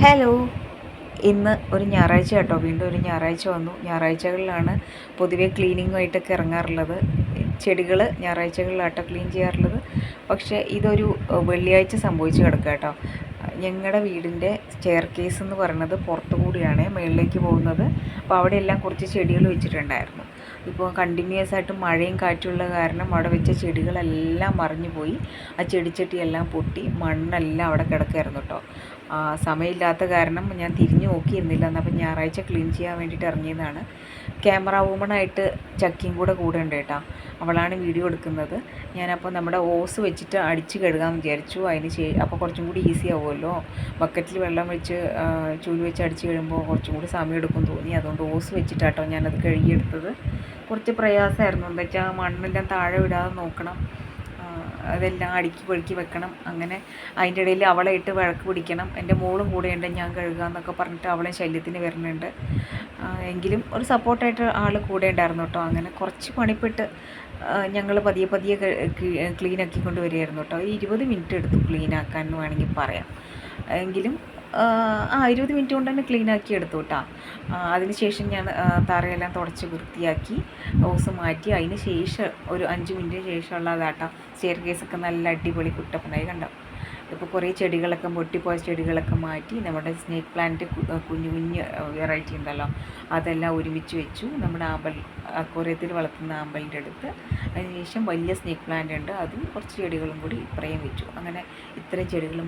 Hello. ഇന്ന് ഒരു ഞായറാഴ്ച കേട്ടോ, വീണ്ടും ഒരു ഞായറാഴ്ച വന്നു. ഞായറാഴ്ചകളിലാണ് പൊതുവെ ക്ലീനിങ്ങുമായിട്ടൊക്കെ ഇറങ്ങാറുള്ളത്. ചെടികൾ ഞായറാഴ്ചകളിലാട്ടോ ക്ലീൻ ചെയ്യാറുള്ളത്. പക്ഷേ ഇതൊരു വെള്ളിയാഴ്ച സംഭവിച്ച് കിടക്കുക കേട്ടോ. ഞങ്ങളുടെ വീടിൻ്റെ സ്റ്റെയർ കേസ് എന്ന് പറയുന്നത് പുറത്തു കൂടിയാണ് മുകളിലേക്ക് പോകുന്നത്. അപ്പോൾ അവിടെയെല്ലാം കുറച്ച് ചെടികൾ വെച്ചിട്ടുണ്ടായിരുന്നു. ഇപ്പോൾ കണ്ടിന്യൂസ് ആയിട്ട് മഴയും കാറ്റുള്ള കാരണം അവിടെ വെച്ച ചെടികളെല്ലാം മറിഞ്ഞു പോയി. ആ ചെടിച്ചട്ടിയെല്ലാം പൊട്ടി മണ്ണെല്ലാം അവിടെ കിടക്കായിരുന്നു കേട്ടോ. സമയമില്ലാത്ത കാരണം ഞാൻ തിരിഞ്ഞു നോക്കിയിരുന്നില്ല. എന്നപ്പോൾ ഞായറാഴ്ച ക്ലീൻ ചെയ്യാൻ വേണ്ടിയിട്ട് ഇറങ്ങിയതാണ്. ക്യാമറ വുമണായിട്ട് ചക്കിയും കൂടെ ഉണ്ട് കേട്ടോ. അവളാണ് വീഡിയോ എടുക്കുന്നത്. ഞാനപ്പോൾ നമ്മുടെ ഓസ് വെച്ചിട്ട് അടിച്ച് കഴുകാമെന്ന് വിചാരിച്ചു. അപ്പോൾ കുറച്ചും കൂടി ഈസി ആവുമല്ലോ. ബക്കറ്റിൽ വെള്ളം വെച്ച് ചൂല് വെച്ച് അടിച്ച് കഴിയുമ്പോൾ കുറച്ചും കൂടി സമയം എടുക്കും തോന്നി. അതുകൊണ്ട് ഓസ് വെച്ചിട്ടാട്ടോ ഞാനത് കഴുകിയെടുത്തത്. കുറച്ച് പ്രയാസമായിരുന്നു. എന്താ വെച്ചാൽ മണ്ണെല്ലാം താഴെ വിടാതെ നോക്കണം, അതെല്ലാം അടുക്കി പൊഴുക്കി വെക്കണം. അങ്ങനെ അതിൻ്റെ ഇടയിൽ അവളെ ഇട്ട് വഴക്ക് പിടിക്കണം. എൻ്റെ മോളും കൂടെയുണ്ട്, ഞാൻ കഴുകാമെന്നൊക്കെ പറഞ്ഞിട്ട് അവളെ ശല്യത്തിന് വരുന്നുണ്ട്. എങ്കിലും ഒരു സപ്പോർട്ടായിട്ട് ആൾ കൂടെ ഉണ്ടായിരുന്നു കേട്ടോ. അങ്ങനെ കുറച്ച് പണിപ്പെട്ട് ഞങ്ങൾ പതിയെ പതിയെ ക്ലീനാക്കി കൊണ്ട് വരികയായിരുന്നു കേട്ടോ. 20 മിനിറ്റ് എടുത്തു ക്ലീനാക്കാൻ എന്ന് വേണമെങ്കിൽ പറയാം. എങ്കിലും 20 മിനിറ്റ് കൊണ്ട് തന്നെ ക്ലീനാക്കി എടുത്തു കേട്ടോ. അതിനുശേഷം ഞാൻ തറയെല്ലാം തുടച്ച് വൃത്തിയാക്കി ഓസ് മാറ്റി. അതിന് ശേഷം ഒരു 5 മിനിറ്റിന് ശേഷമുള്ളതാട്ടോ സ്റ്റെയർ കേസൊക്കെ നല്ല അടിപൊളി കുട്ടപ്പനായി കണ്ടോ. ഇപ്പോൾ കുറേ ചെടികളൊക്കെ പൊട്ടിപ്പോയ ചെടികളൊക്കെ മാറ്റി നമ്മുടെ സ്നേക്ക് പ്ലാന്റ് കുഞ്ഞു കുഞ്ഞ് വെറൈറ്റി ഉണ്ടല്ലോ, അതെല്ലാം ഒരുമിച്ച് വെച്ചു. നമ്മുടെ അക്വേറിയത്തിൽ വളർത്തുന്ന ആമ്പലിൻ്റെ അടുത്ത്. അതിനുശേഷം വലിയ സ്നേക്ക് പ്ലാന്റ് ഉണ്ട്, അതും കുറച്ച് ചെടികളും കൂടി ഇപ്പുറയും വെച്ചു. അങ്ങനെ ഇത്രയും ചെടികളും